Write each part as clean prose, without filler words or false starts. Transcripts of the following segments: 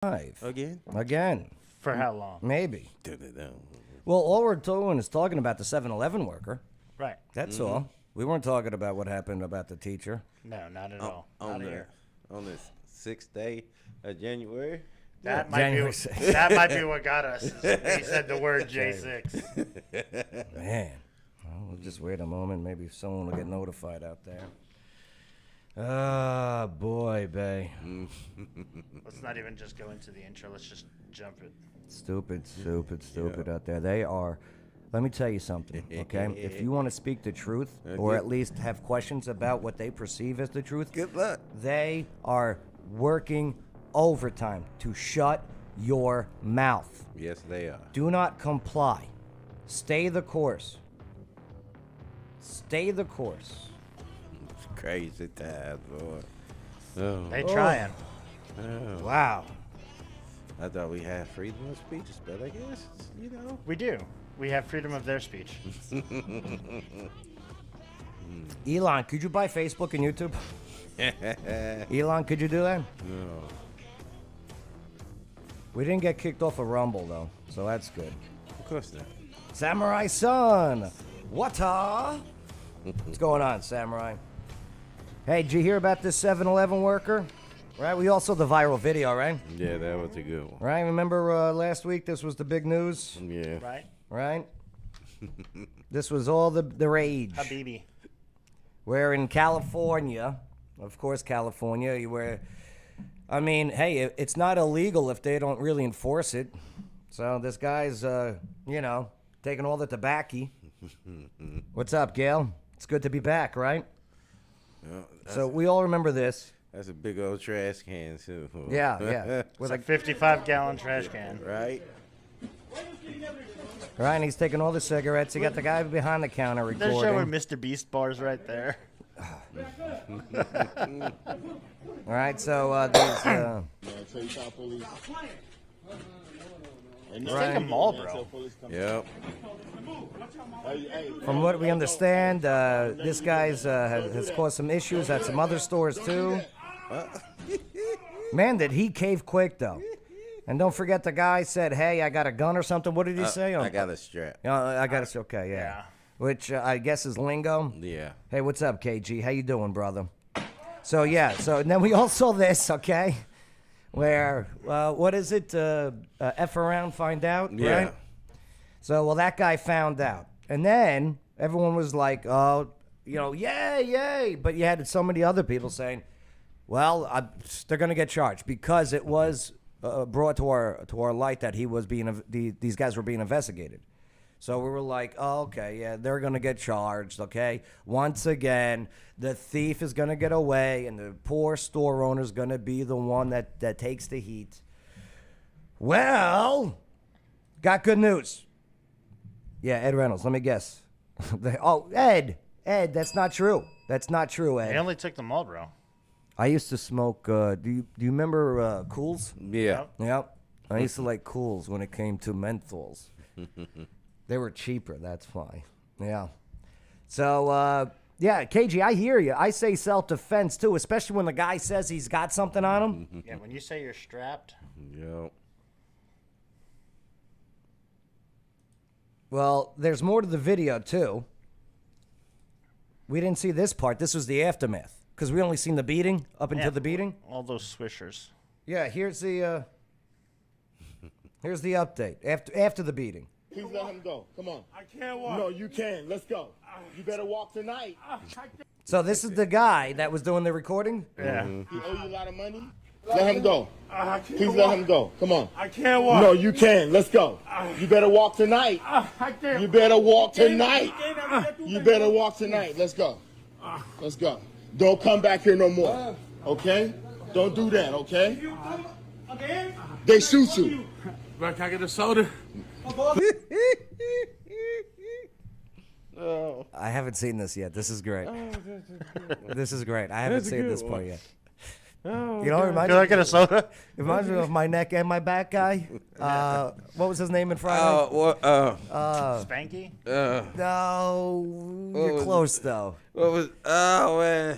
Again. For how long? Maybe. Well, all we're doing is talking about the 7-Eleven worker. Right. That's all. We weren't talking about what happened about the teacher. No, not at all. Not here. On the 6th day of January. That January might 6th. be that might be what got us. He said the word J6. Man. Well, we'll just wait a moment. Maybe someone will get notified out there. Ah, boy, Bay. Let's not even just go into the intro. Let's just jump it. Stupid out there. They are. Let me tell you something, okay? If you want to speak the truth or at least have questions about what they perceive as the truth, Good luck. they are working overtime to shut your mouth. Yes, they are. Do not comply. Stay the course. Stay the course. It's crazy times, boy. Oh. They trying. Oh. Wow. I thought we had freedom of speech, but I guess, We do. We have freedom of their speech. Elon, could you buy Facebook and YouTube? Elon, could you do that? No. We didn't get kicked off of Rumble, though, so that's good. Of course not. Samurai Son, what's going on, Samurai? Hey, did you hear about this 7-Eleven worker? Right, we also the viral video, right? Yeah, that was a good one. Right, remember last week this was the big news? Yeah. Right? Right? This was all the rage. Habibi. We're in California, of course, California, where, I mean, hey, it's not illegal if they don't really enforce it. So this guy's, taking all the tobacco. What's up, Gail? It's good to be back, right? So we all remember this. That's a big old trash can, too. Yeah. With a 55-gallon trash can. Right? Right, and he's taking all the cigarettes. You got the guy behind the counter recording. They're showing Mr. Beast bars right there. All right, so these. He's taking them all, bro. Yep. From what we understand, this guy's has caused some issues at some other stores too. Man, did he cave quick though? And don't forget, the guy said, "Hey, I got a gun or something." What did he say? I got a strap. I got a okay, yeah. Which I guess is lingo. Yeah. Hey, what's up, KG? How you doing, brother? So yeah, and then we all saw this, okay? Where what is it? F around, find out, Yeah. right? So well, that guy found out, and then everyone was like, "Oh, yay!" But you had so many other people saying, "Well, they're gonna get charged because it was brought to our light that these guys were being investigated." So we were like, oh, okay, yeah, they're going to get charged, okay? Once again, the thief is going to get away, and the poor store owner is going to be the one that takes the heat. Well, got good news. Yeah, Ed Reynolds, let me guess. Ed, that's not true. That's not true, Ed. They only took them all, bro. I used to smoke, do you remember Cools? Yeah. Yep. I used to like Cools when it came to menthols. They were cheaper, that's why. Yeah. So, KG, I hear you. I say self-defense, too, especially when the guy says he's got something on him. Yeah, when you say you're strapped. Yep. Well, there's more to the video, too. We didn't see this part. This was the aftermath, because we only seen the beating, up until the beating. All those swishers. Yeah, here's the update after the beating. Please let him go. Come on. I can't walk. No, you can. Let's go. You better walk tonight. So this is the guy that was doing the recording? Yeah. He owe you a lot of money. Let him go. I can't Please walk. let him go. Come on. I can't walk. No, you can. Let's go. You better walk tonight. I can't. You better walk tonight. You better walk tonight. Let's go. Let's go. Don't come back here no more. Okay? Don't do that, okay? Again? They shoot you. Bro, can I get a soda? I haven't seen this yet. This is great. This is great. I haven't seen this part yet. You know, it Can I get a soda? reminds me of my neck and my back guy. What was his name in Friday? Spanky? No, you're close though. What was? Oh man,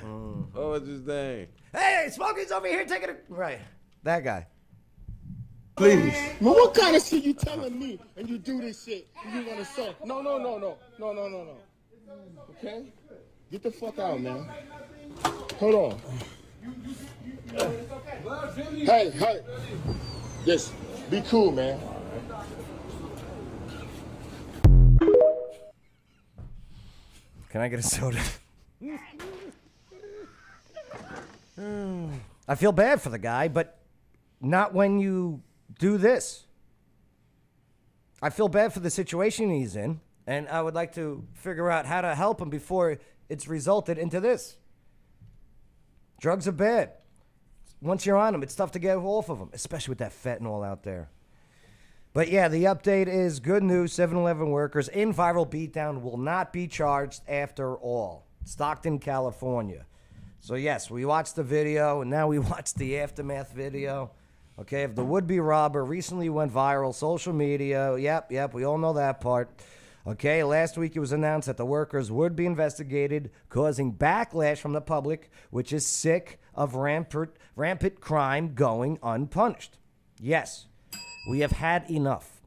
what was his name? Hey, Smokey's over here taking a right. That guy. Please. Man, what kind of shit you telling me and you do this shit and you want to sell? No. Okay? Get the fuck out, man. Hold on. Hey. Just be cool, man. Can I get a soda? I feel bad for the guy, but not when you do this. I feel bad for the situation he's in, and I would like to figure out how to help him before it's resulted into this. Drugs are bad. Once you're on them, it's tough to get off of them, especially with that fentanyl out there. But yeah, the update is good news. 7-Eleven workers in viral beatdown will not be charged after all. Stockton, California. So yes, we watched the video, and now we watched the aftermath video. Okay, if the would-be robber recently went viral, social media, yep, we all know that part. Okay, last week it was announced that the workers would be investigated, causing backlash from the public, which is sick of rampant crime going unpunished. Yes, we have had enough.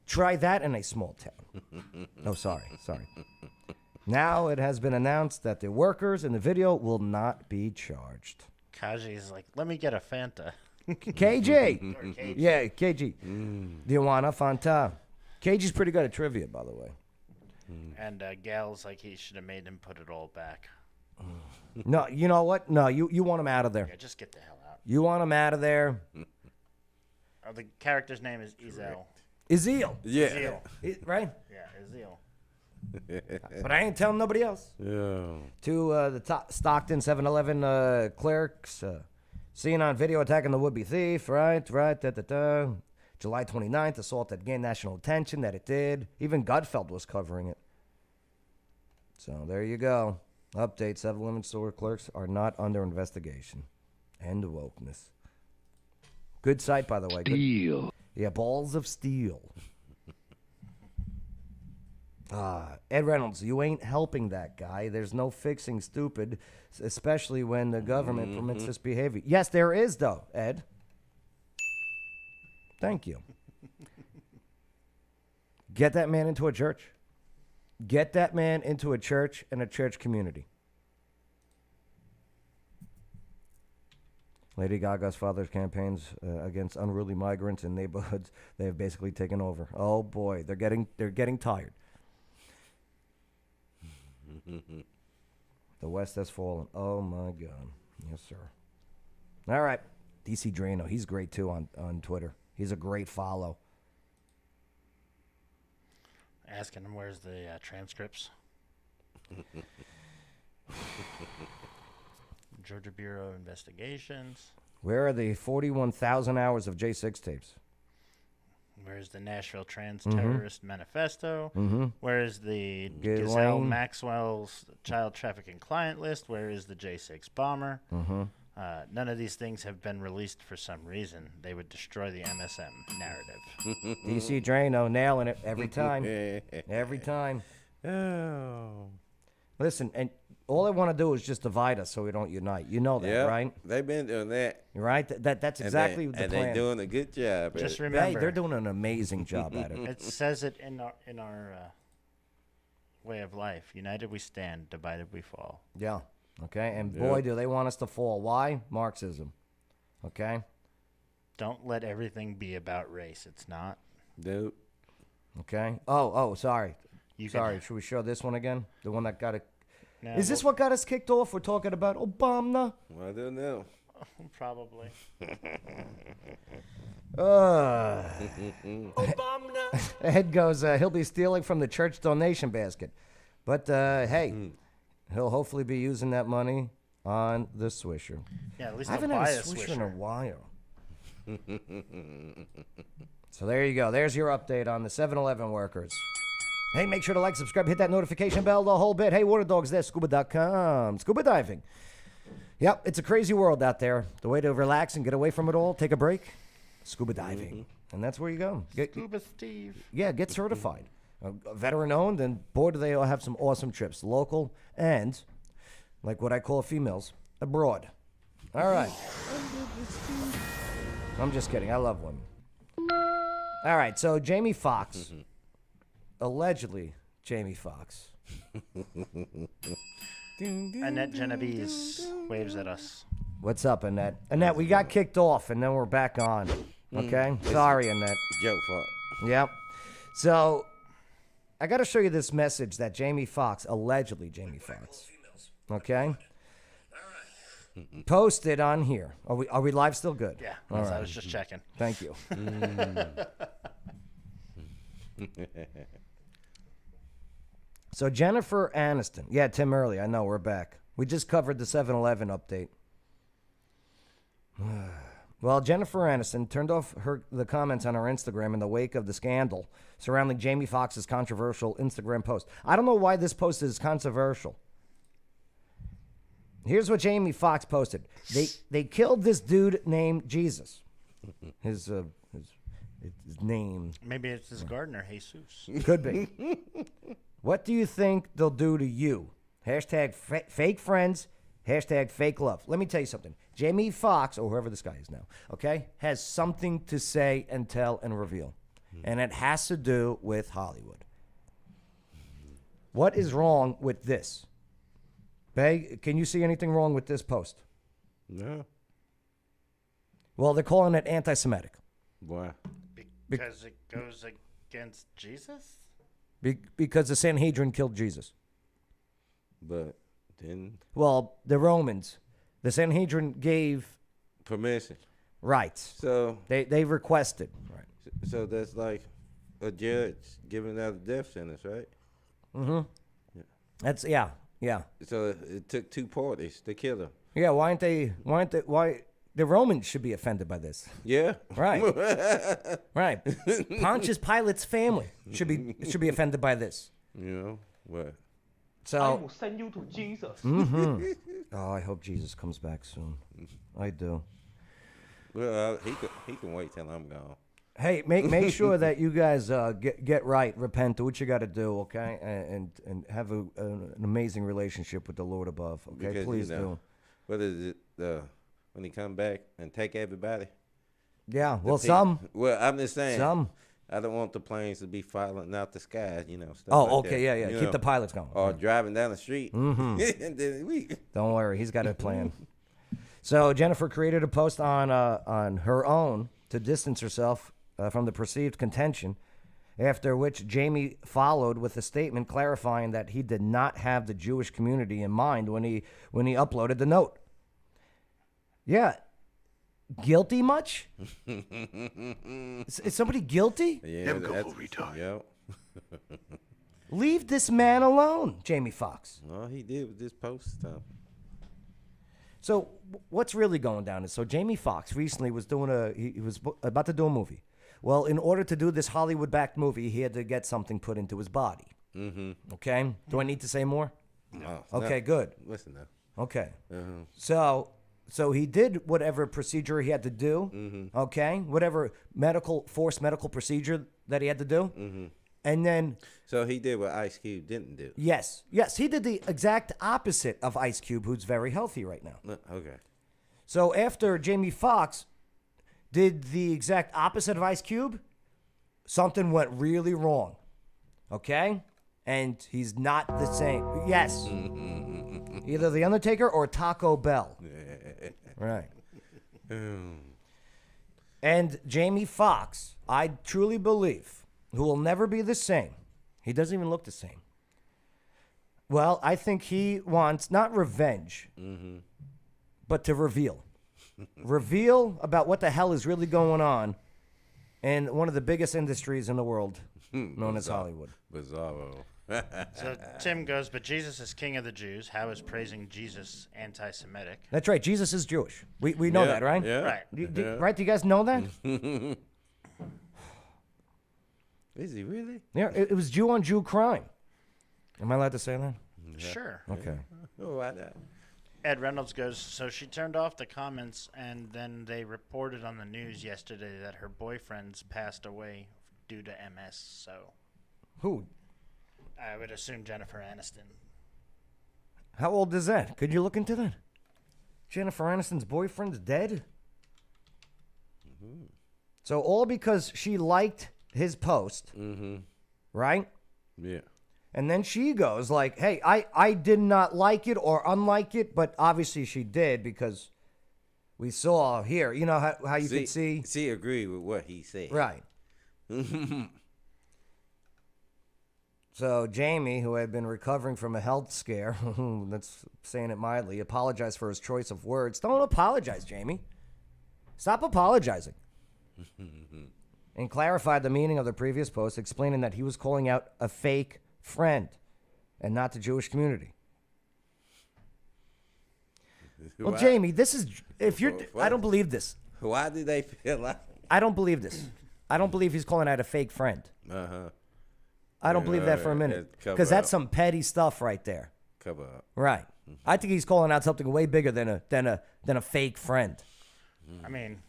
Try that in a small town. Oh, sorry. Now it has been announced that the workers in the video will not be charged. Kaji's like, let me get a Fanta. KG. Yeah, KG. Do you want a Fanta? KG's pretty good at trivia, by the way. And Gal's like, he should have made him put it all back. No, you know what? No, you want him out of there. Yeah, just get the hell out. You want him out of there. Oh, the character's name is Ezel. Ezeel. Yeah. Ezeel. Right? Yeah, Ezel. But I ain't telling nobody else. Yeah. To the Stockton 7-Eleven clerks, seen on video attacking the would-be thief, right, July 29th, assault that gained national attention, that it did. Even Gutfeld was covering it. So there you go. Update, 7-Eleven store clerks are not under investigation. End of wokeness. Good site, by the way. Steel. Yeah, balls of steel. Ed Reynolds, you ain't helping that guy. There's no fixing stupid, especially when the government permits this behavior. Yes, there is, though, Ed. Thank you. Get that man into a church. Get that man into a church and a church community. Lady Gaga's father's campaigns against unruly migrants in neighborhoods, they have basically taken over. Oh boy, they're getting tired. The West has fallen. Oh my God. Yes, sir. All right. DC Drano, he's great too on Twitter. He's a great follow. Asking him where's the transcripts. Georgia Bureau of Investigations. Where are the 41,000 hours of J6 tapes? Where's the Nashville Trans-Terrorist Manifesto? Where is the Ghislaine. Gazelle Maxwell's child trafficking client list? Where is the J6 bomber? None of these things have been released for some reason. They would destroy the MSM narrative. DC Drano nailing it every time. Every time. Oh. Listen, and all I want to do is just divide us so we don't unite. You know that, Yep. right? They've been doing that. Right? That's exactly the and plan. they're doing a good job. at Just it. remember, They're doing an amazing job at it. it says it in our way of life. United we stand, divided we fall. Yeah. Okay. And boy, do they want us to fall. Why? Marxism. Okay. Don't let everything be about race. It's not. Dude. Okay. Oh, sorry. You Sorry. can- Should we show this one again? The one that got it. No, Is this what got us kicked off? We're talking about Obama. I don't know. Probably. Ed goes, he'll be stealing from the church donation basket. But hey, he'll hopefully be using that money on the Swisher. Yeah, at least I I'll haven't had buy a a Swisher in a Swisher. while. So there you go. There's your update on the 7-Eleven workers. Hey, make sure to like, subscribe, hit that notification bell, the whole bit. Hey, Water Dogs, there's scuba.com. Scuba diving. Yep, it's a crazy world out there. The way to relax and get away from it all, take a break, scuba diving. And that's where you go. Scuba Steve. Yeah, get certified. Veteran owned, and boy, do they all have some awesome trips, local and, like what I call females, abroad. All right. I'm just kidding. I love women. All right, so Jamie Foxx, allegedly Jamie Foxx. Annette Genovese waves at us. What's up, Annette? Annette, we got kicked off, and then we're back on. Okay? Sorry, Annette. Joke fault. Yep. So, I got to show you this message that Jamie Foxx, allegedly Jamie Foxx, okay, posted on here. Are we live still? Good. Yeah, All right. I was just checking. Thank you. So Jennifer Aniston. Yeah, Tim Early. I know, we're back. We just covered the 7-Eleven update. Well, Jennifer Aniston turned off the comments on her Instagram in the wake of the scandal surrounding Jamie Foxx's controversial Instagram post. I don't know why this post is controversial. Here's what Jamie Foxx posted. They killed this dude named Jesus. His name. Maybe it's his gardener, Jesus. Could be. What do you think they'll do to you? Hashtag fake friends. Hashtag fake love. Let me tell you something. Jamie Foxx, or whoever this guy is now, okay, has something to say and tell and reveal. And it has to do with Hollywood. What is wrong with this? Bay, can you see anything wrong with this post? No. Well, they're calling it anti-Semitic. Why? Because it goes against Jesus? Because the Sanhedrin killed Jesus. But then Well, the Romans, the Sanhedrin gave permission. rights. So They requested. Right. so that's like a judge giving out a death sentence, right? That's yeah. So it took two parties to kill him. Yeah, why the Romans should be offended by this. Yeah. Right. Right. Pontius Pilate's family should be offended by this. You know what? So will send you to Jesus. oh, I hope Jesus comes back soon. I do. Well, he can wait till I'm gone. Hey, make sure that you guys get right, repent, do what you got to do, okay, and have an amazing relationship with the Lord above, okay? Because, Please you know, do. What is it? When he come back and take everybody? Yeah, well, The some. Well, I'm just saying. Some. I don't want the planes to be falling out the sky, you know. Stuff Oh, like okay, that, yeah. you Keep know. the pilots going. Or driving down the street. And then we. Don't worry, he's got a plan. So Jennifer created a post on her own to distance herself from the perceived contention, after which Jamie followed with a statement clarifying that he did not have the Jewish community in mind when he uploaded the note. Yeah. Guilty much? Is somebody guilty? Yeah, Yep. Leave this man alone, Jamie Foxx. All he did was just post stuff. So what's really going down is, so Jamie Foxx recently was he was about to do a movie. Well, in order to do this Hollywood-backed movie, he had to get something put into his body. Mm-hmm. Okay? Do I need to say more? No. Okay, good. Listen now. Okay. So he did whatever procedure he had to do, okay? Whatever forced medical procedure that he had to do. And then, So he did what Ice Cube didn't do. yes, he did the exact opposite of Ice Cube, who's very healthy right now. Okay. So after Jamie Foxx did the exact opposite of Ice Cube, something went really wrong, okay? And he's not the same. Yes. Either The Undertaker or Taco Bell. Right. And Jamie Foxx, I truly believe, who will never be the same. He doesn't even look the same. Well, I think he wants not revenge, but to reveal. Reveal about what the hell is really going on in one of the biggest industries in the world, known as Hollywood. Bizarro. So Tim goes, but Jesus is king of the Jews. How is praising Jesus anti-Semitic? That's right. Jesus is Jewish. We know that, right? Yeah. Right. Right? Do you guys know that? Is he really? Yeah. It was Jew on Jew crime. Am I allowed to say that? Sure. Okay. Oh, why not? Ed Reynolds goes, so she turned off the comments, and then they reported on the news yesterday that her boyfriend's passed away due to MS. So Who? I would assume Jennifer Aniston. How old is that? Could you look into that? Jennifer Aniston's boyfriend's dead? So all because she liked his post, right? Yeah. And then she goes like, hey, I did not like it or unlike it, but obviously she did because we saw here, you know how you could see? She agreed with what he said. Right. So Jamie, who had been recovering from a health scare, that's saying it mildly, apologized for his choice of words. Don't apologize, Jamie. Stop apologizing. And clarified the meaning of the previous post, explaining that he was calling out a fake friend and not the Jewish community. Well, Why- Jamie, this is, if you're, What? I don't believe this. Why did they feel like? I don't believe this. I don't believe he's calling out a fake friend. I don't believe that for a minute. Cover Because that's up. some petty stuff right there. Cover up. Right. I think he's calling out something way bigger than a fake friend. I mean,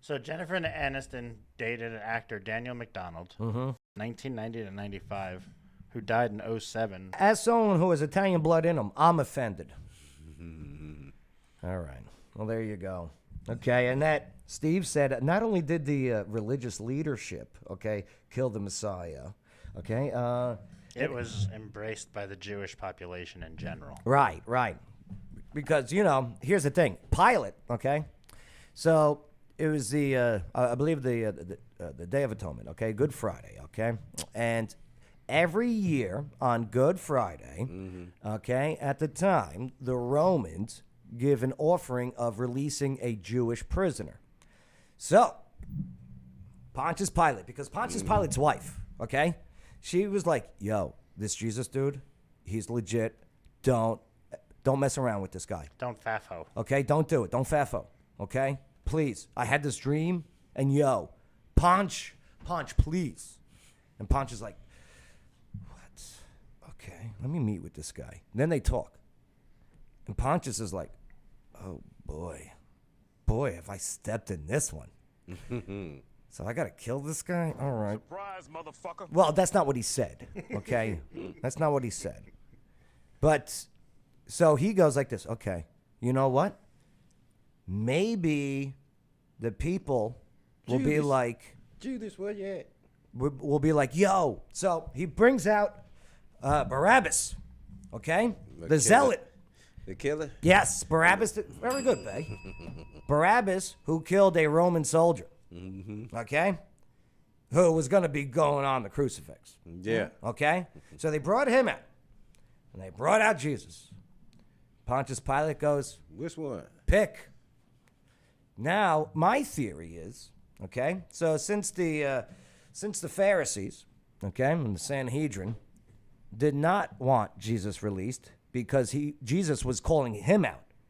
so Jennifer Aniston dated actor Daniel McDonald, 1990 to 95, who died in 07. As someone who has Italian blood in him, I'm offended. All right. Well, there you go. Okay, and that Steve said not only did the religious leadership, okay, kill the Messiah, okay, It was embraced by the Jewish population in general. right, because here's the thing, Pilate, okay, so it was the I believe the Day of Atonement, okay, Good Friday, okay, and every year on Good Friday, okay, at the time the Romans give an offering of releasing a Jewish prisoner. So, Pontius Pilate, because Pontius Pilate's wife, okay, she was like, yo, this Jesus dude, he's legit. Don't mess around with this guy. Don't fafo. Okay, don't do it. Don't faffo. Okay? Please. I had this dream, and yo, Ponch, please. And Ponch is like, what? Okay, let me meet with this guy. And then they talk. And Pontius is like, oh boy, have I stepped in this one. So I gotta kill this guy? All right. Surprise, motherfucker. Well, that's not what he said, okay? That's not what he said. But, so he goes like this, okay, you know what? Maybe the people will be Judas. like, Judas, where you at? will be like, yo. So he brings out Barabbas, okay? The killer. zealot. The killer? Yes, Barabbas. Very good, Bay. Barabbas, who killed a Roman soldier, okay? Who was going to be going on the crucifix, Yeah. okay? So they brought him out, and they brought out Jesus. Pontius Pilate goes, Which one? pick. Now, my theory is, okay, so since the Pharisees, okay, and the Sanhedrin did not want Jesus released because Jesus was calling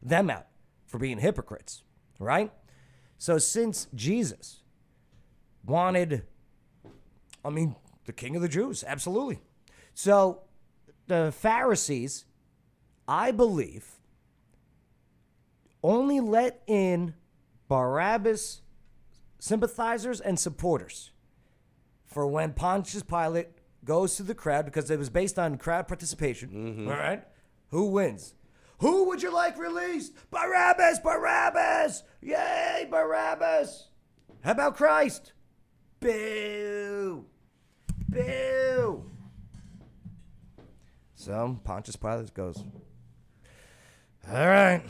them out for being hypocrites, right? So since Jesus wanted, the king of the Jews, absolutely. So the Pharisees, I believe, only let in Barabbas sympathizers and supporters for when Pontius Pilate goes to the crowd, because it was based on crowd participation, all right? Who wins? Who would you like released? Barabbas, Barabbas! Yay, Barabbas! How about Christ? Boo! Boo! So Pontius Pilate goes, all right,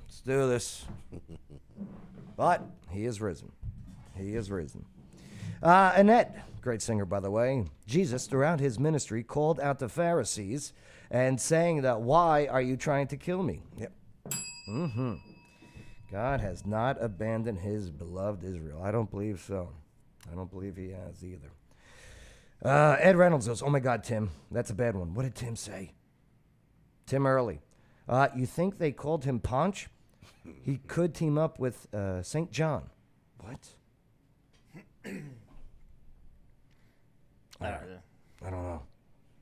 let's do this. But he is risen. He is risen. Annette, great singer, by the way. Jesus, throughout his ministry, called out the Pharisees and saying that, why are you trying to kill me? Yep. God has not abandoned his beloved Israel. I don't believe so. I don't believe he has either. Ed Reynolds goes, oh my God, Tim, that's a bad one. What did Tim say? Tim Early. You think they called him Ponch? He could team up with St. John. What? I don't know.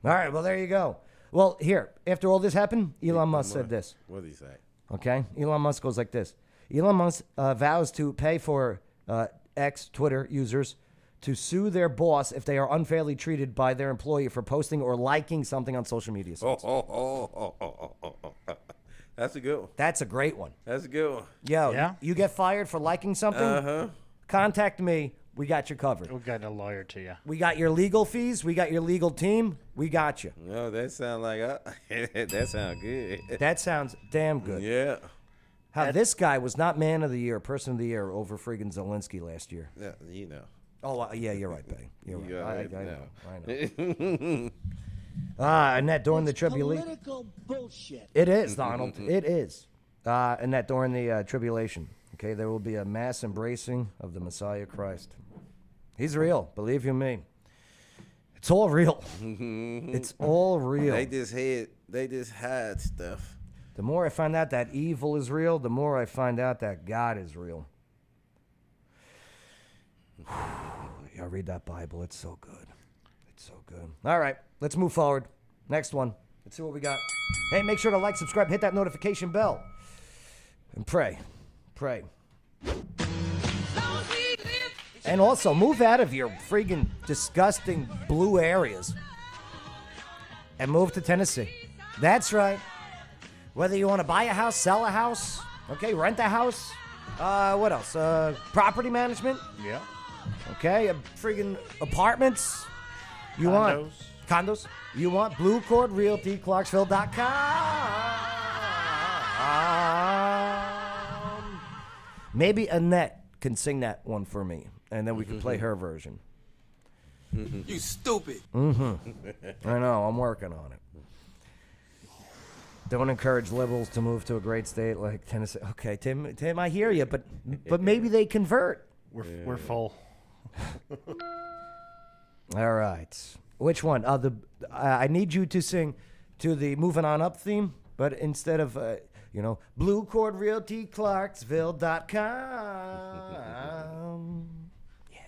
All right, well, there you go. Well, here, after all this happened, Elon Musk said this. What did he say? Okay? Elon Musk goes like this. Elon Musk vows to pay for X Twitter users to sue their boss if they are unfairly treated by their employee for posting or liking something on social media sites. That's a good one. That's a great one. That's a good one. Yo, Yeah? you get fired for liking something? Uh-huh. Contact me. We got you covered. We'll get a lawyer to you. We got your legal fees. We got your legal team. We got you. No, that sound like that sound good. That sounds damn good. Yeah. How this guy was not man of the year, person of the year over friggin' Zelensky last year. Yeah, you know. Oh, yeah, you're right, Bay. You're right. You already I know. know. Annette, during the tribulation. Political bullshit. It is, Donald. It is. Annette, during the tribulation, okay, there will be a mass embracing of the Messiah Christ. He's real. Believe you me. It's all real. It's all real. They just hide stuff. The more I find out that evil is real, the more I find out that God is real. Yeah, read that Bible. It's so good. It's so good. All right, let's move forward. Next one. Let's see what we got. Hey, make sure to like, subscribe, hit that notification bell. And pray. Pray. And also, move out of your friggin' disgusting blue areas and move to Tennessee. That's right. Whether you want to buy a house, sell a house, okay, rent a house, what else? Property management, Yeah. okay, friggin' apartments. You want condos? You want Blue Cord Realty, Clarksville.com. Maybe Annette can sing that one for me, and then we can play her version. You stupid. I know, I'm working on it. Don't encourage liberals to move to a great state like Tennessee. Okay, Tim, I hear you, but maybe they convert. We're full. All right. Which one? I need you to sing to the Moving On Up theme, but instead of, Blue Cord Realty, Clarksville.com. Yeah.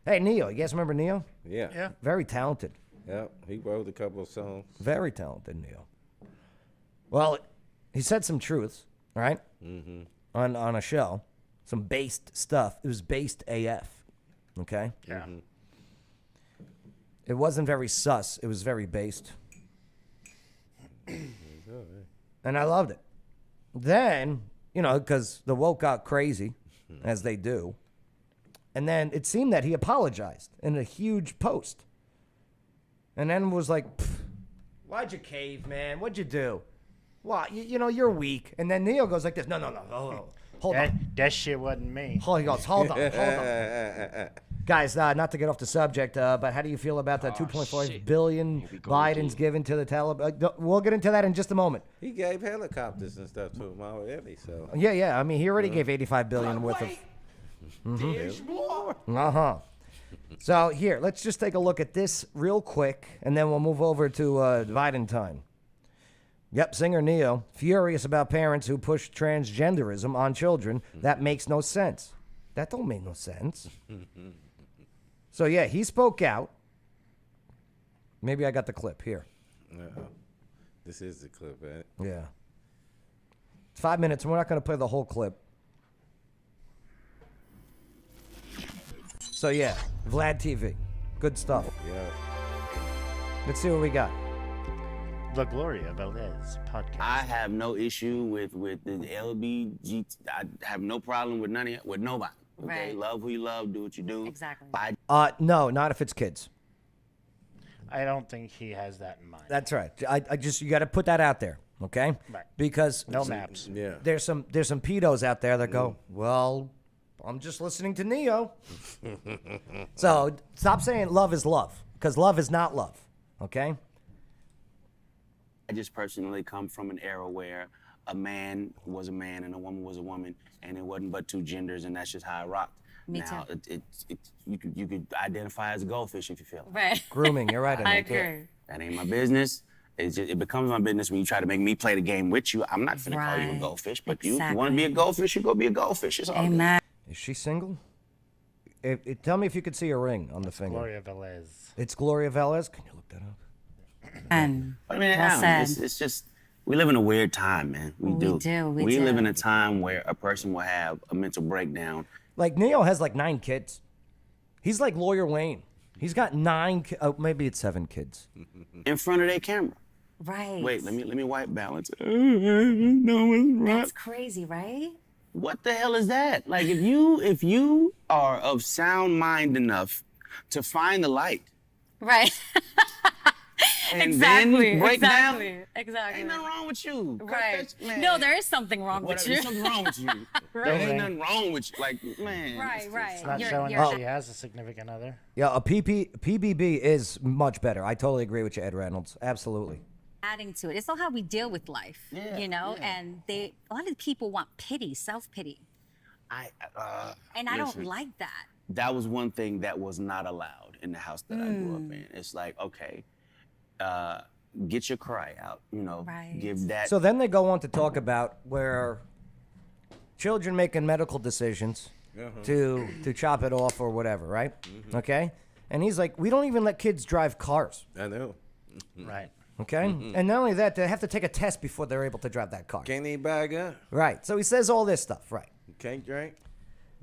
Hey, Neo. You guys remember Neo? Yeah. Yeah. Very talented. Yep. He wrote a couple of songs. Very talented, Neo. Well, he said some truths, right? On a show. Some based stuff. It was based AF. Okay? Yeah. It wasn't very sus. It was very based. And I loved it. Then, because the woke got crazy, as they do. And then it seemed that he apologized in a huge post. And then was like, why'd you cave, man? What'd you do? Well, you're weak. And then Neo goes like this. No. Hold on. That shit wasn't me. He goes, hold on. Guys, not to get off the subject, but how do you feel about the $2.5 billion Biden's given to the Taliban? We'll get into that in just a moment. He gave helicopters and stuff to him already, so. Yeah. I mean, he already gave $85 billion worth of. There's more. So here, let's just take a look at this real quick, and then we'll move over to Biden time. Yep, singer Neo, furious about parents who push transgenderism on children. That makes no sense. That don't make no sense. So yeah, he spoke out. Maybe I got the clip here. This is the clip, right? Yeah. It's 5 minutes, and we're not going to play the whole clip. So yeah, Vlad TV. Good stuff. Yeah. Let's see what we got. The Gloria Velez podcast. I have no issue with the LBG. I have no problem with nobody. Okay, Right. love who you love, do what you do. Exactly. No, not if it's kids. I don't think he has that in mind. That's right. I just you got to put that out there, okay? Right. Because No maps. Yeah. there's some pedos out there that go, well, I'm just listening to Neo. So stop saying love is love, because love is not love, okay? I just personally come from an era where a man was a man and a woman was a woman, and it wasn't but two genders, and that's just how I rocked. Me now, too. you could identify as a goldfish if you feel it. Right. Grooming, you're right. I Annette. agree. That ain't my business. It becomes my business when you try to make me play the game with you. I'm not finna call you a Right. goldfish, but you want to Exactly. be a goldfish, you go be a goldfish. It's all good. Amen. Is she single? Tell me if you could see a ring on the finger. Gloria Velez. It's Gloria Velez. Can you look that up? And I mean, well Alan, said. it's just, we live in a weird time, man. We do. We live do. in a time where a person will have a mental breakdown. Like Neo has like 9 kids. He's like Lawyer Wayne. He's got 9. Maybe it's 7 kids. In front of their camera. Right. Wait, let me white balance. No, it's right. That's crazy, right? What the hell is that? Like if you are of sound mind enough to find the light Right. and exactly. then break down, Exactly. ain't nothing wrong with you. Cut Right. that- man. No, there is something wrong with Whatever, you. there's something wrong with you. There ain't nothing wrong with you. Like, man. Right, right. It's not You're- showing you're- that she has a significant other. Yeah, a PBB is much better. I totally agree with you, Ed Reynolds. Absolutely. adding to it. It's not how we deal with life, you know. And a lot of people want pity, self-pity, and I don't listen, like that. That was one thing that was not allowed in the house that I grew up in. It's like, okay, get your cry out, you know, Right. give that. So then they go on to talk about where children making medical decisions to chop it off or whatever, right? Okay? And he's like, we don't even let kids drive cars, I know. Right. okay? And not only that, they have to take a test before they're able to drive that car. Can't even buy a gun. Right. So he says all this stuff, right? Can't drink.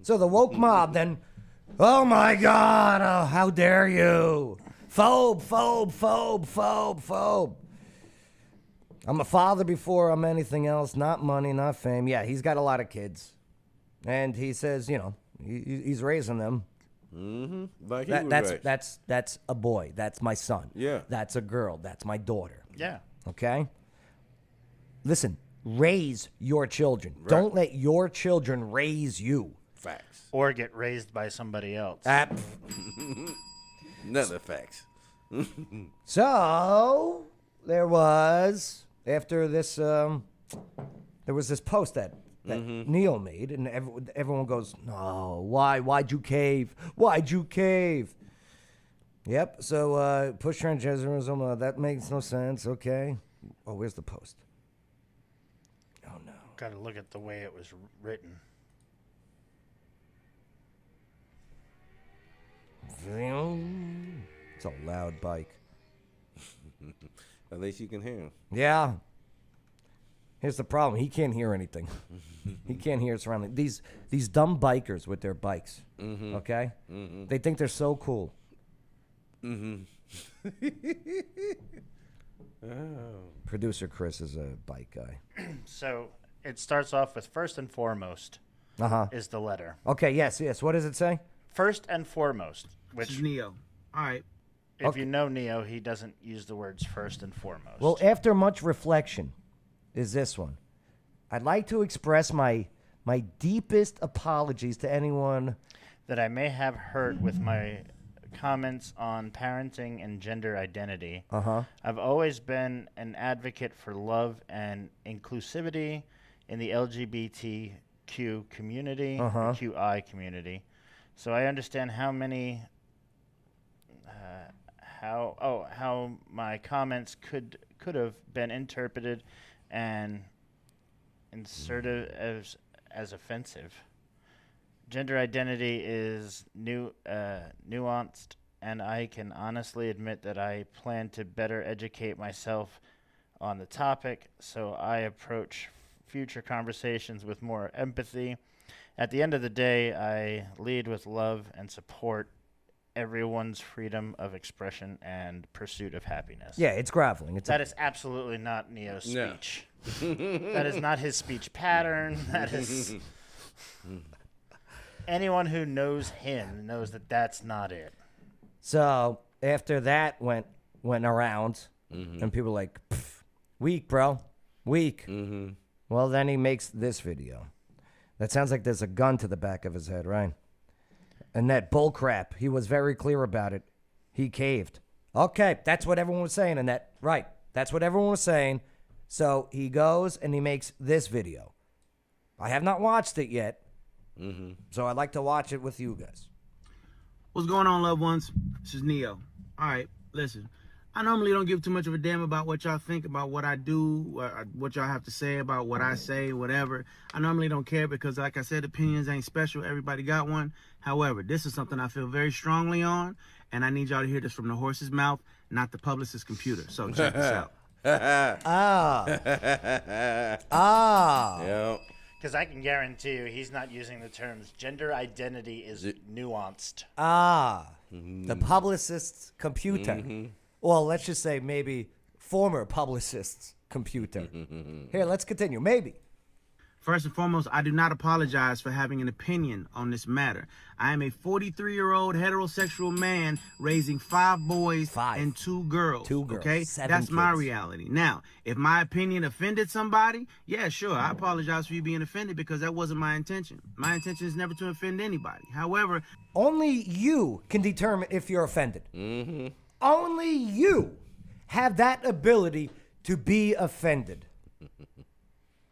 So the woke mob then, oh my God, oh, how dare you? Phobe, phobe, phobe, phobe, phobe. I'm a father before I'm anything else, not money, not fame. Yeah, he's got a lot of kids. And he says, you know, he's raising them. Like he was raised. That's a boy. That's my son. Yeah. That's a girl. That's my daughter. Yeah. Okay? Listen, raise your children. Don't let your children raise you. Facts. Or get raised by somebody else. None of facts. So there was after this there was this post that Neo made, and everyone goes, no, why'd you cave, yep. So push transgenderism, that makes no sense. Okay, oh, where's the post? Oh no. Got to look at the way it was written. It's a loud bike. At least you can hear him. Yeah. Here's the problem. He can't hear anything. He can't hear surrounding. These dumb bikers with their bikes. Okay? They think they're so cool. Producer Chris is a bike guy. So it starts off with first and foremost is the letter. Okay, yes. What does it say? First and foremost, This is which Neo. All right. if you know Neo, he doesn't use the words first and foremost. Well, after much reflection is this one. I'd like to express my deepest apologies to anyone. that I may have hurt with my comments on parenting and gender identity. I've always been an advocate for love and inclusivity in the LGBTQ community, QI community. So I understand how many, how my comments could have been interpreted and inserted as offensive. Gender identity is nuanced, and I can honestly admit that I plan to better educate myself on the topic, so I approach future conversations with more empathy. At the end of the day, I lead with love and support everyone's freedom of expression and pursuit of happiness. Yeah, it's groveling. That is absolutely not Neo's No. speech. That is not his speech pattern. That is... Anyone who knows him knows that that's not it. So after that went around, and people were like, "Pff, weak, bro, weak. Well, then he makes this video. That sounds like there's a gun to the back of his head, right? And that bull crap, he was very clear about it. He caved. Okay, that's what everyone was saying, Annette. Right, that's what everyone was saying. So he goes and he makes this video. I have not watched it yet, so I'd like to watch it with you guys. What's going on, loved ones? This is Neo. All right, listen. I normally don't give too much of a damn about what y'all think about what I do, what y'all have to say about what I say, whatever. I normally don't care because, like I said, opinions ain't special. Everybody got one. However, this is something I feel very strongly on, and I need y'all to hear this from the horse's mouth, not the publicist's computer. So check this out. Yep. Because I can guarantee you he's not using the terms gender identity is nuanced. The publicist's computer. Well, let's just say maybe former publicist's computer. Here, let's continue. Maybe. First and foremost, I do not apologize for having an opinion on this matter. I am a 43-year-old heterosexual man raising 5 boys and 2 girls. 2 girls. Okay? 7 That's my kids. reality. Now, if my opinion offended somebody, yeah, sure, I apologize for you being offended because that wasn't my intention. My intention is never to offend anybody. However, Only you can determine if you're offended. Only you have that ability to be offended.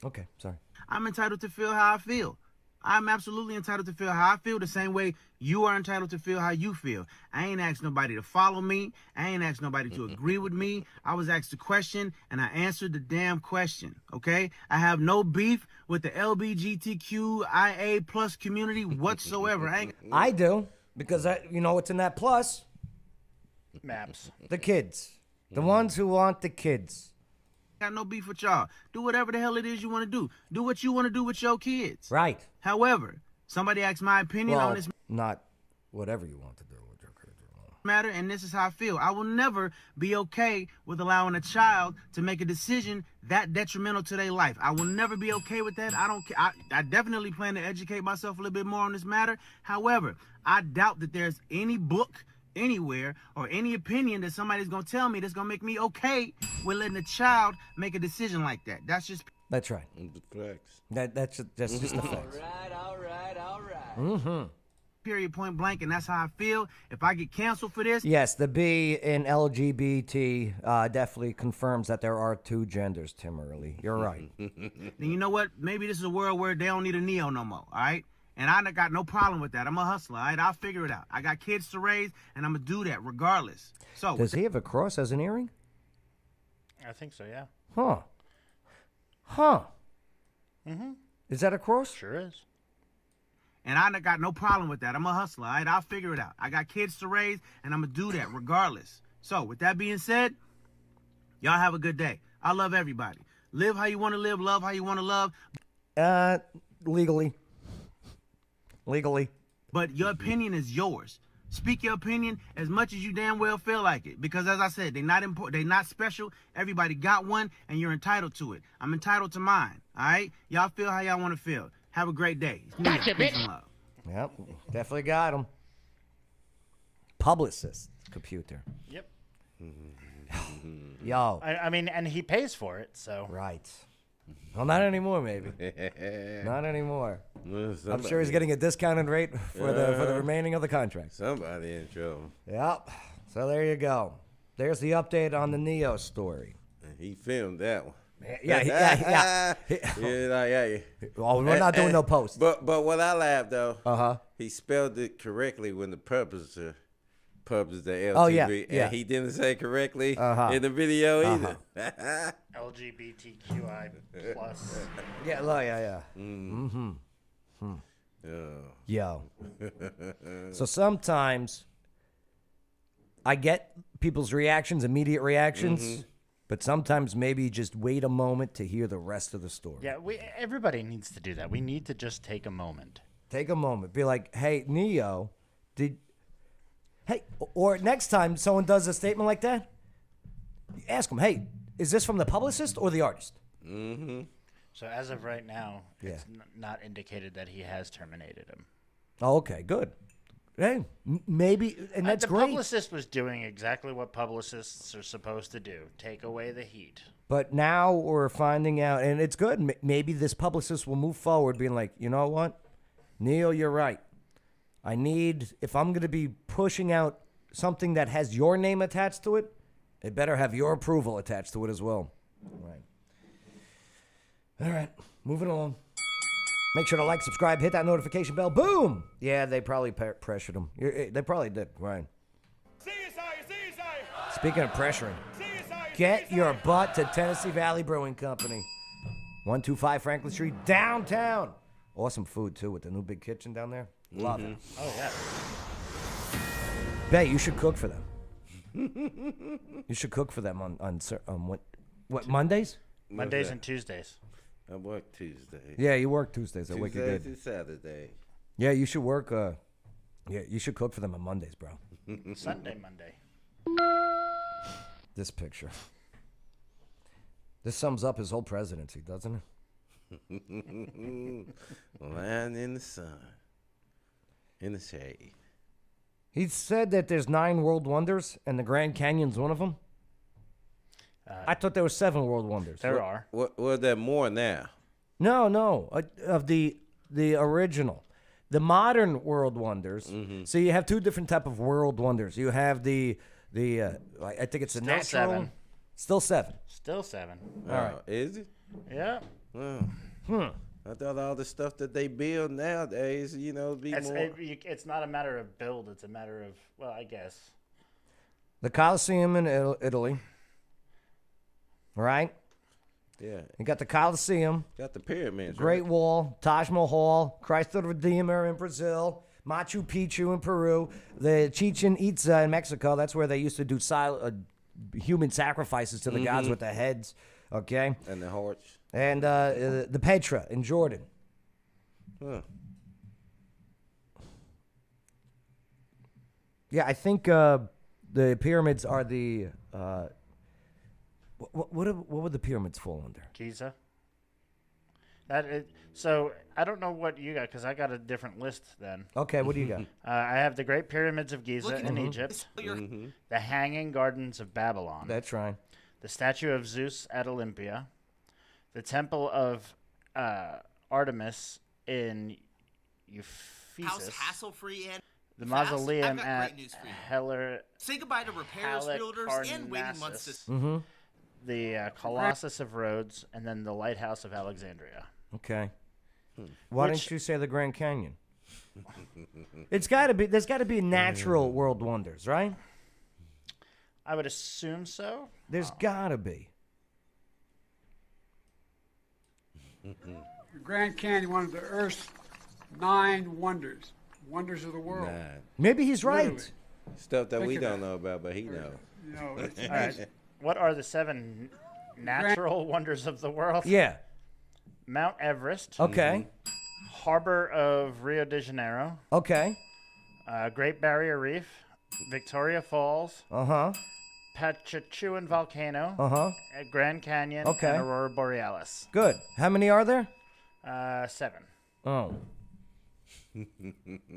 Okay, sorry. I'm entitled to feel how I feel. I'm absolutely entitled to feel how I feel the same way you are entitled to feel how you feel. I ain't asked nobody to follow me. I ain't asked nobody to agree with me. I was asked a question and I answered the damn question, okay? I have no beef with the LGBTQIA plus community whatsoever. I do, because you know what's in that plus? Maps. The kids. The ones who want the kids. Got no beef with y'all. Do whatever the hell it is you want to do. Do what you want to do with your kids. Right. However, somebody asked my opinion on Well, this not whatever you want to do with your kids. matter, and this is how I feel. I will never be okay with allowing a child to make a decision that detrimental to their life. I will never be okay with that. I don't. I definitely plan to educate myself a little bit more on this matter. However, I doubt that there's any book anywhere or any opinion that somebody's gonna tell me that's gonna make me okay with letting a child make a decision like that. That's just That's right. Facts. That's just the facts. All right. period, point blank, and that's how I feel. If I get canceled for this, Yes, the B in LGBT definitely confirms that there are 2 genders, Tim Early. You're right. then you know what? Maybe this is a world where they don't need a Neo no more, all right? And I got no problem with that. I'm a hustler, all right? I'll figure it out. I got kids to raise, and I'm going to do that regardless. So, Does he have a cross as an earring? I think so, yeah. Huh. Is that a cross? Sure is. and I got no problem with that. I'm a hustler, all right? I'll figure it out. I got kids to raise, and I'm going to do that regardless. So, with that being said, y'all have a good day. I love everybody. Live how you want to live, love how you want to love. Legally. But your opinion is yours. Speak your opinion as much as you damn well feel like it. Because as I said, they're not important. They're not special. Everybody got one, and you're entitled to it. I'm entitled to mine. All right? Y'all feel how y'all want to feel. Have a great day. Gotcha, peace and love. Yep, definitely got him. Publicist computer. Yep. Yo. I mean, and he pays for it, so. Right. Well, not anymore, maybe. Not anymore. I'm sure he's getting a discounted rate for the remaining of the contract. Somebody in trouble. Yep. So there you go. There's the update on the Neo story. He filmed that one. Yeah. Yeah. Oh, we're not doing no posts. But what I laughed though, Uh-huh. he spelled it correctly when the publisher published the LTV. Oh, yeah. And he didn't say correctly Uh-huh. in the video either. LGBTQI plus. Yeah. Yo. So sometimes I get people's reactions, immediate reactions, but sometimes maybe just wait a moment to hear the rest of the story. Yeah, everybody needs to do that. We need to just take a moment. Take a moment. Be like, hey, Neo, or next time someone does a statement like that, ask them, hey, is this from the publicist or the artist? So as of right now, it's Yeah. not indicated that he has terminated him. Oh, okay, good. Hey, maybe, and that's the great. publicist was doing exactly what publicists are supposed to do: take away the heat. But now we're finding out, and it's good. Maybe this publicist will move forward, being like, you know what, Neil, you're right. If I'm going to be pushing out something that has your name attached to it, it better have your approval attached to it as well. All right, moving along. Make sure to like, subscribe, hit that notification bell. Boom! Yeah, they probably pressured him. They probably did, Ryan. Speaking of pressuring, get your butt to Tennessee Valley Brewing Company. 125 Franklin Street, downtown. Awesome food, too, with the new big kitchen down there. Love it. Oh yeah. Bet you should cook for them. You should cook for them on what Mondays? Mondays and Tuesdays. I work Tuesday. Yeah, you work Tuesdays. That wicked Tuesday good. to Saturday. Yeah, you should work. You should cook for them on Mondays, bro. Sunday, Monday. This picture. This sums up his whole presidency, doesn't it? Lying in the sun, in the shade. He said that there's 9 world wonders, and the Grand Canyon's one of them. I thought there were 7 world wonders. There are. What was there more now? No, of the original. The modern world wonders. So you have 2 different type of world wonders. You have the I think it's the Still natural. 7. Still 7. Still 7. All right. Is it? Yeah. I thought all the stuff that they build nowadays, be more. It's not a matter of build. It's a matter of, well, I guess. The Colosseum in Italy. Right? Yeah. You got the Colosseum, Got the pyramids. Great right? Wall, Taj Mahal, Christ the Redeemer in Brazil, Machu Picchu in Peru, the Chichen Itza in Mexico. That's where they used to do human sacrifices to the gods with the heads. Okay? And the hearts. And the Petra in Jordan. Huh. Yeah, I think the pyramids are the. What would the pyramids fall under? Giza. So I don't know what you got because I got a different list then. Okay, what do you got? I have the Great Pyramids of Giza in Egypt, the Hanging Gardens of Babylon, That's right. the statue of Zeus at Olympia, the Temple of Artemis in Ephesus, hassle-free and the fast? mausoleum I've got at great news for you. Heller. Say goodbye to repairs, builders, and waiting months to... Mm-hmm. The Colossus of Rhodes, and then the Lighthouse of Alexandria. Okay. Why Which- didn't you say the Grand Canyon? It's got to be. There's got to be natural world wonders, right? I would assume so. There's got to be. The Grand Canyon, one of the Earth's 9 wonders of the world. Nah. Maybe he's right. Literally. Stuff that Think we of don't that. know about, but he knows. You know, it's All right. What are the 7 natural wonders of the world? Yeah. Mount Everest, Okay. Harbor of Rio de Janeiro, Okay. Great Barrier Reef, Victoria Falls, Uh huh. Pachacuan Volcano, Grand Canyon, Okay. and Aurora Borealis. Good. How many are there? 7. Oh.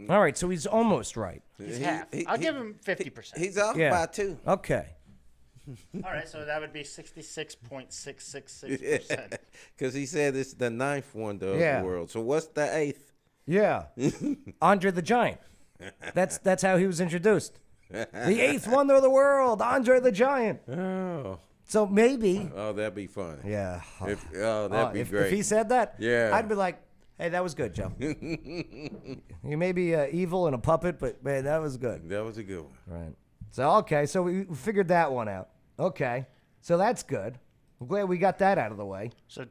All right. So he's almost right. He's half. I'll give him 50%. He's off Yeah. by 2. Okay. All right, so that would be 66.666%. Because he said it's the 9th wonder of Yeah. the world. So what's the 8th? Yeah. Andre the Giant. That's how he was introduced. The 8th wonder of the world, Andre the Giant. Oh. So maybe. Oh, that'd be fun. Yeah. That'd be great. If he said that, Yeah. I'd be like, hey, that was good, Joe. You may be evil and a puppet, but man, that was good. That was a good one. Right. So okay, so we figured that one out. Okay, so that's good. I'm glad we got that out of the way. So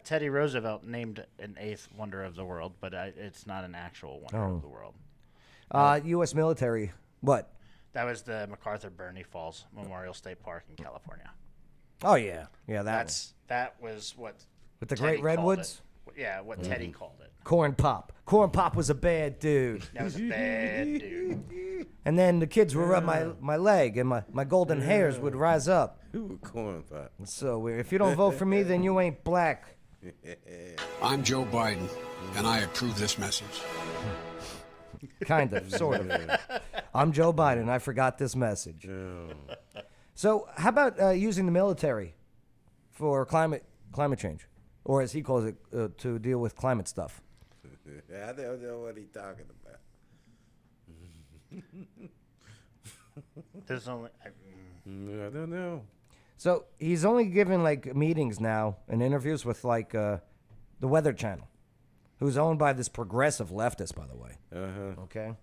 Teddy Roosevelt named an 8th wonder of the world, but it's not an actual wonder of the world. U.S. military. What? That was the MacArthur Burney Falls Memorial State Park in California. Oh yeah, yeah. That Was what with the Teddy Great Redwoods. called it. Yeah, what Teddy called it. Corn Pop. Corn Pop was a bad dude. That was a bad dude. And then the kids would rub my leg, and my golden hairs would rise up. Ooh, corn pop. So if you don't vote for me, then you ain't black. I'm Joe Biden, and I approve this message. Kind of, sort of. I'm Joe Biden. I forgot this message. So how about using the military for climate change? Or as he calls it, to deal with climate stuff. I don't know what he's talking about. There's only. I don't know. So he's only giving like meetings now and interviews with like the Weather Channel, who's owned by this progressive leftist, by the way. Okay.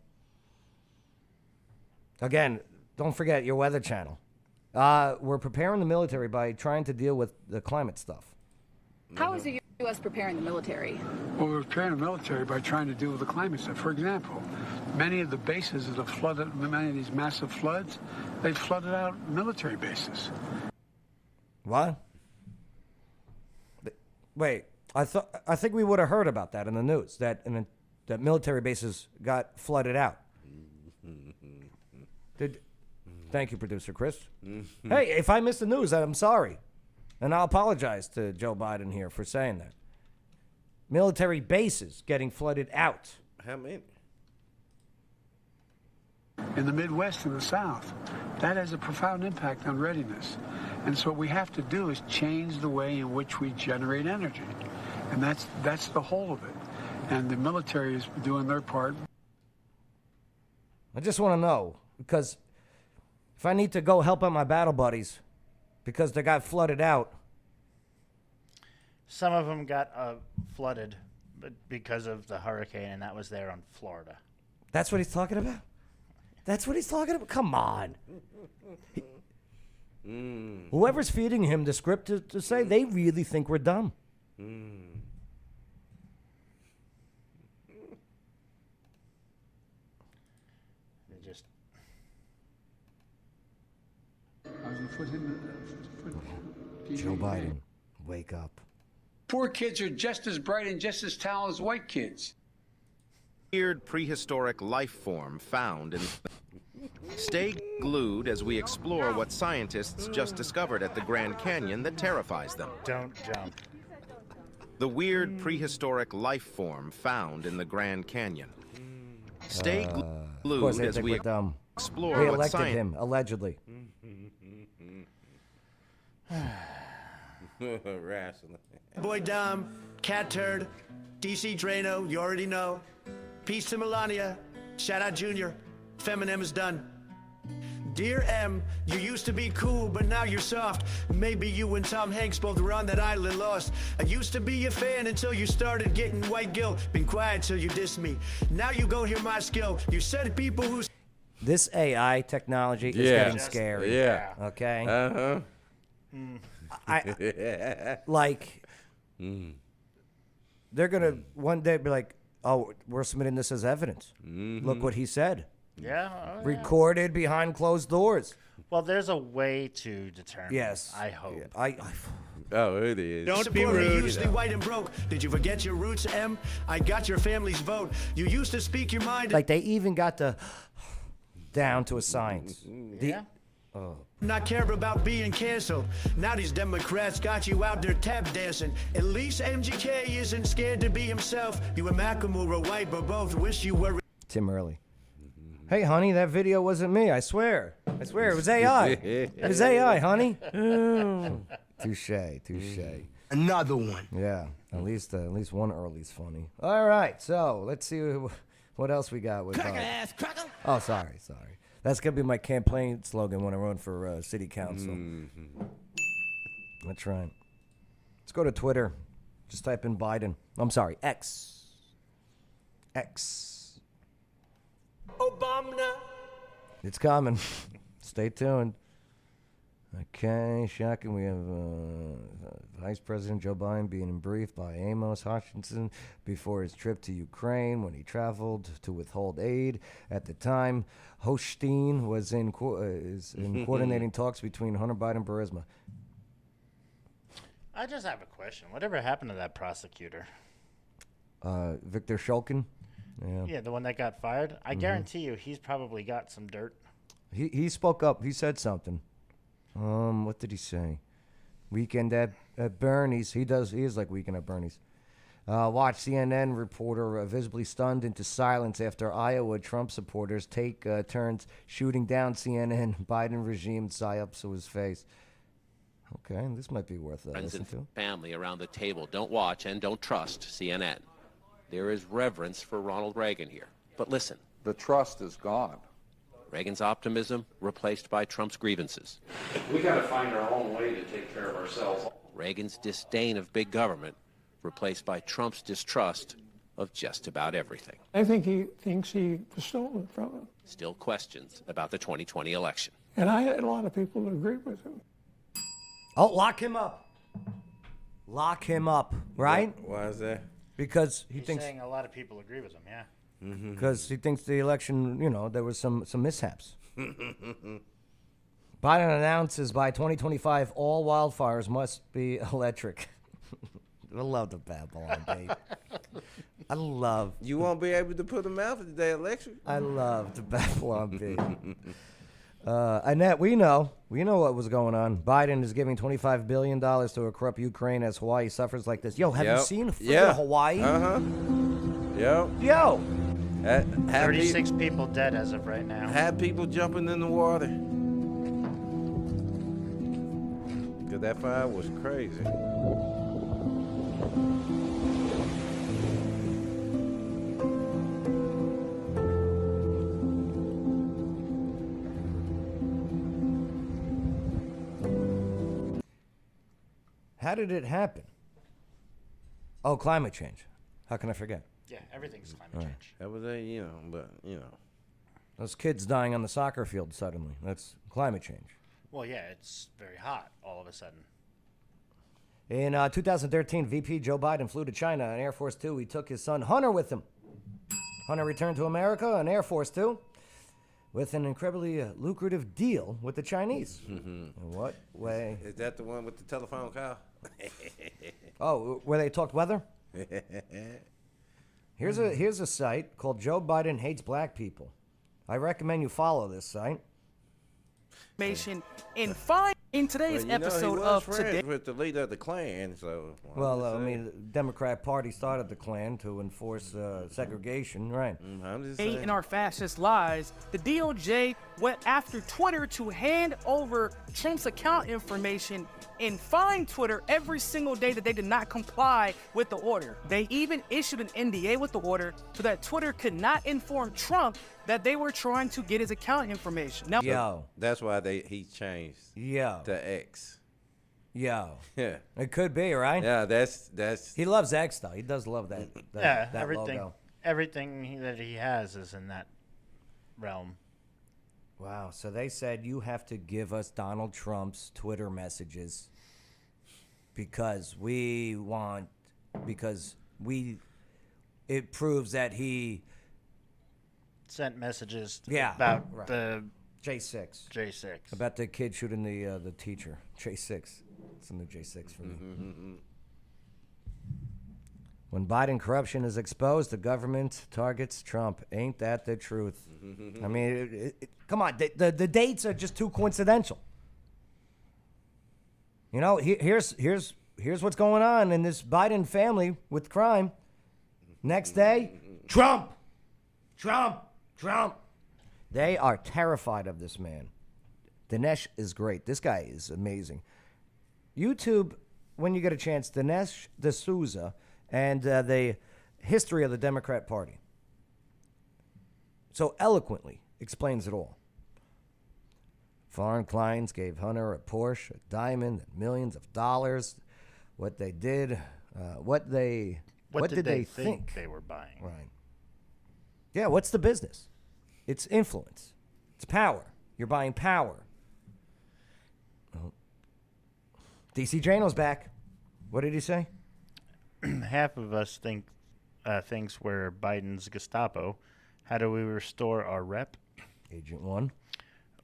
Again, don't forget your Weather Channel. We're preparing the military by trying to deal with the climate stuff. How is the U.S. preparing the military? Well, we're preparing the military by trying to deal with the climate stuff. For example, many of the bases that have flooded, many of these massive floods, they've flooded out military bases. What? Wait, I think we would have heard about that in the news that that military bases got flooded out. Thank you, producer Chris. Hey, if I missed the news, I'm sorry. And I'll apologize to Joe Biden here for saying that. Military bases getting flooded out. How many? In the Midwest and the South, that has a profound impact on readiness. And so what we have to do is change the way in which we generate energy. And that's the whole of it. And the military is doing their part. I just want to know, because if I need to go help out my battle buddies because they got flooded out. Some of them got flooded but because of the hurricane, and that was there on Florida. That's what he's talking about? That's what he's talking about? Come on. Whoever's feeding him the script to say, they really think we're dumb. They just... Joe Biden, wake up. Poor kids are just as bright and just as talented as white kids. Weird prehistoric life form found in... Stay glued as we explore what scientists just discovered at the Grand Canyon that terrifies them. Don't jump. The weird prehistoric life form found in the Grand Canyon. Stay glued as we explore They what elected scientists... him, allegedly. Rational. Boy Dom, Cat Turd, DC Drano, you already know. Peace to Melania. Shout out Junior. Feminem is done. Dear M, you used to be cool, but now you're soft. Maybe you and Tom Hanks both were on that island lost. I used to be a fan until you started getting white guilt. Been quiet till you dissed me. Now you go hear my skill. You said people who... This AI technology is getting scary. Yeah. Okay? Uh-huh. They're going to one day be like, oh, we're submitting this as evidence. Look what he said. Yeah. Recorded behind closed doors. Well, there's a way to determine. Yes. I hope. Oh, it is. Don't be rude. Usually white and broke. Did you forget your roots, M? I got your family's vote. You used to speak your mind. Like they even got the down to a science. Yeah. Not care about being canceled. Now these Democrats got you out there tap dancing. At least MGK isn't scared to be himself. You and Macklemore White, but both wish you were. Tim Early. Hey, honey, that video wasn't me. I swear. It was AI. It was AI, honey. Touche. Another one. Yeah, at least one Early's funny. All right, so let's see what else we got with. Ass cracker. Oh, sorry. That's gonna be my campaign slogan when I run for city council. That's right. Let's go to Twitter. Just type in Biden. I'm sorry, X. Obama. It's coming. Stay tuned. Okay, shocking. We have Vice President Joe Biden being briefed by Amos Hutchinson before his trip to Ukraine when he traveled to withhold aid. At the time, Hochstein was in coordinating talks between Hunter Biden and Burisma. I just have a question. Whatever happened to that prosecutor? Victor Shulkin. Yeah, the one that got fired. I guarantee you, he's probably got some dirt. He spoke up. He said something. What did he say? Weekend at Bernie's. He is like Weekend at Bernie's. Watch CNN reporter visibly stunned into silence after Iowa Trump supporters take turns shooting down CNN. Biden regime psyops to his face. Okay, this might be worth listening to. Family around the table don't watch and don't trust CNN. There is reverence for Ronald Reagan here. But listen. The trust is gone. Reagan's optimism replaced by Trump's grievances. We got to find our own way to take care of ourselves. Reagan's disdain of big government replaced by Trump's distrust of just about everything. I think he thinks he was stolen from him. Still questions about the 2020 election. And I had a lot of people who agreed with him. Oh, lock him up. Lock him up, right? Why is that? Because He's saying a lot of people agree with him, yeah. Because he thinks the election, there was some mishaps. Biden announces by 2025 all wildfires must be electric. I love the Babylon Bee. You won't be able to put them out if they're electric. I love the Babylon Bee. Annette, we know what was going on. Biden is giving $25 billion to a corrupt Ukraine as Hawaii suffers like this. Yo, have you seen Hawaii? Yep. Yo. 36 people dead as of right now. Had people jumping in the water. Because that fire was crazy. How did it happen? Oh, climate change. How can I forget? Yeah, everything's climate Right. change. That was but. Those kids dying on the soccer field suddenly. That's climate change. Well, yeah, it's very hot all of a sudden. In 2013, VP Joe Biden flew to China on Air Force Two. He took his son Hunter with him. Hunter returned to America on Air Force Two with an incredibly lucrative deal with the Chinese. In what way? Is that the one with the telephone call? Oh, where they talked weather? Here's a site called Joe Biden Hates Black People. I recommend you follow this site. In today's episode of Today. With the leader of the Klan, so. Well, I mean, the Democrat Party started the Klan to enforce segregation, right? I'm just saying. In our fascist lies, the DOJ went after Twitter to hand over Trump's account information and fine Twitter every single day that they did not comply with the order. They even issued an NDA with the order so that Twitter could not inform Trump that they were trying to get his account information. Now, That's why he changed. To X. Yeah. Yeah. It could be, right? Yeah, that's. He loves X though. He does love that. Yeah, that everything. logo. Everything that he has is in that realm. Wow. So they said you have to give us Donald Trump's Twitter messages because it proves that he sent messages about the J6. J6. About the kid shooting the teacher. J6. It's a new J6 for me. When Biden corruption is exposed, the government targets Trump. Ain't that the truth? I mean, come on. The dates are just too coincidental. You know, here's what's going on in this Biden family with crime. Next day, Trump. They are terrified of this man. Dinesh is great. This guy is amazing. YouTube, when you get a chance, Dinesh D'Souza and the history of the Democrat Party. So eloquently explains it all. Foreign clients gave Hunter a Porsche, a diamond, and millions of dollars. What they did, what did they think they were buying? Right. Yeah, what's the business? It's influence. It's power. You're buying power. Oh. DC Drano's back. What did he say? Half of us think things were Biden's Gestapo. How do we restore our rep? Agent 1.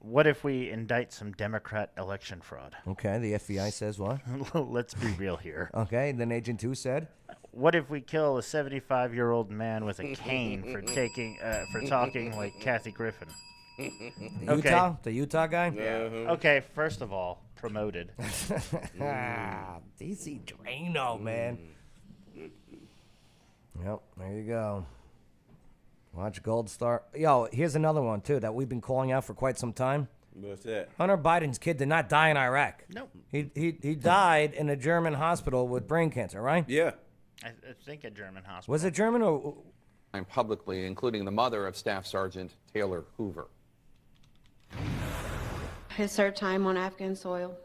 What if we indict some Democrat election fraud? Okay, the FBI says what? Let's be real here. Okay, then Agent 2 said? What if we kill a 75-year-old man with a cane for talking like Kathy Griffin? Utah? The Utah guy? Yeah. Okay, first of all, promoted. DC Drano, man. Yep, there you go. Watch Gold Star. Yo, here's another one, too, that we've been calling out for quite some time. What's that? Hunter Biden's kid did not die in Iraq. Nope. He died in a German hospital with brain cancer, right? Yeah. I think a German hospital. Was it German or... Publicly, including the mother of Staff Sergeant Taylor Hoover. His third time on Afghan soil.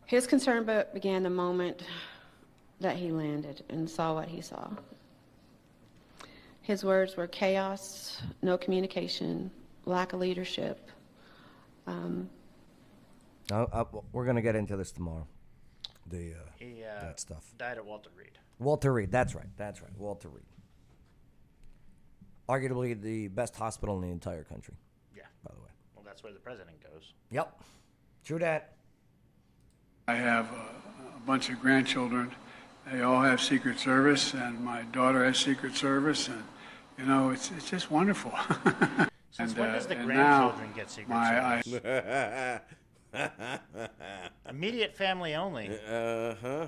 His concern began the moment that he landed and saw what he saw. His words were chaos, no communication, lack of leadership. We're going to get into this tomorrow. That stuff. Died at Walter Reed. Walter Reed, that's right. Walter Reed. Arguably the best hospital in the entire country. Yeah. By the way. Well, that's where the president goes. Yep. True that. I have a bunch of grandchildren. They all have Secret Service, and my daughter has Secret Service, and you know, it's just wonderful. Since when does the and grandchildren now get Secret my Service? Immediate family only. Uh-huh.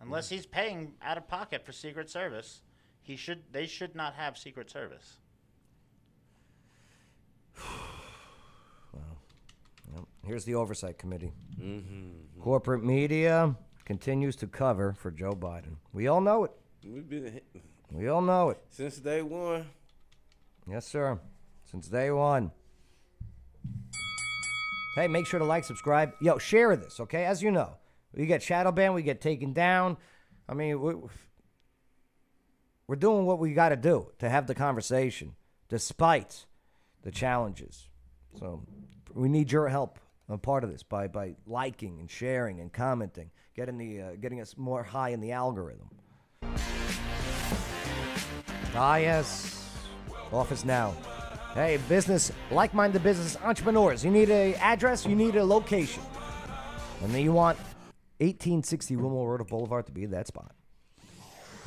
Unless he's paying out of pocket for Secret Service, they should not have Secret Service. Well, here's the Oversight Committee. Corporate media continues to cover for Joe Biden. We all know it. We all know it. Since day one. Yes, sir. Since day one. Hey, make sure to like, subscribe. Yo, share this, okay? As you know, we get shadow banned, we get taken down. I mean, we're doing what we got to do to have the conversation, despite the challenges. So we need your help on part of this by liking and sharing and commenting, getting us more high in the algorithm. Ah, yes. Office Now. Hey, business, like-minded business entrepreneurs. You need an address, you need a location. And then you want 1860 Wilmore Road of Boulevard to be that spot.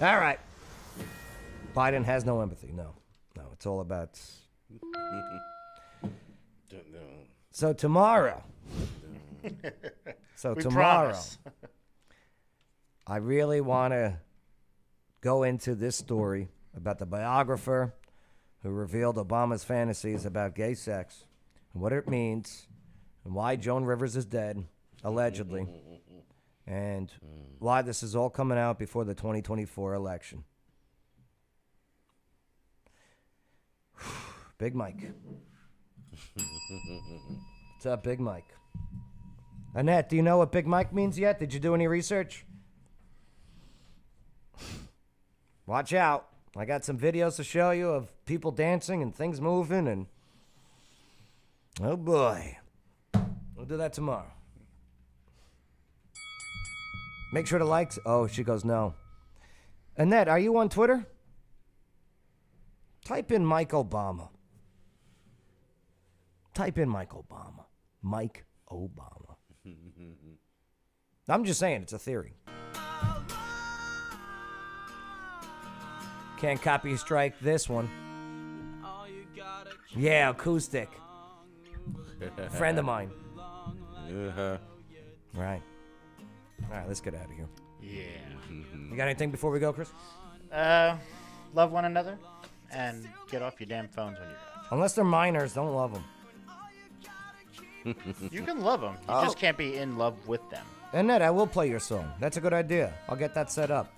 All right. Biden has no empathy. No, it's all about... So tomorrow... We promise. I really want to go into this story about the biographer who revealed Obama's fantasies about gay sex and what it means and why Joan Rivers is dead, allegedly, and why this is all coming out before the 2024 election. Big Mike. What's up, Big Mike? Annette, do you know what Big Mike means yet? Did you do any research? Watch out. I got some videos to show you of people dancing and things moving and... Oh, boy. We'll do that tomorrow. Make sure to like... Oh, she goes, no. Annette, are you on Twitter? Type in Mike Obama. Type in Mike Obama. Mike Obama. I'm just saying, it's a theory. Can't copy strike this one. Yeah, acoustic. Friend of mine. Uh-huh. Right. All right, let's get out of here. Yeah. You got anything before we go, Chris? Love one another and get off your damn phones when you're done. Unless they're minors, don't love them. You can love them. You just can't be in love with them. Annette, I will play your song. That's a good idea. I'll get that set up.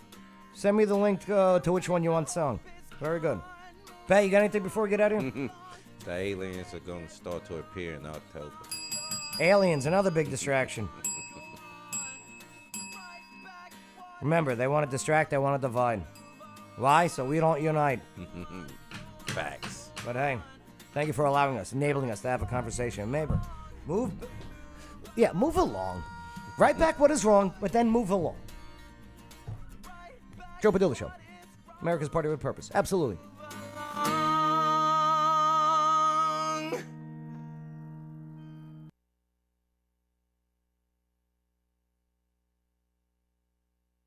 Send me the link to which one you want sung. Very good. Pat, you got anything before we get out of here? The aliens are going to start to appear in October. Aliens, another big distraction. Remember, they want to distract, they want to divide. Why? So we don't unite. Facts. But hey, thank you for allowing us, enabling us to have a conversation. Maybe move along. Right back what is wrong, but then move along. Joe Padula Show. America's Party with Purpose. Absolutely.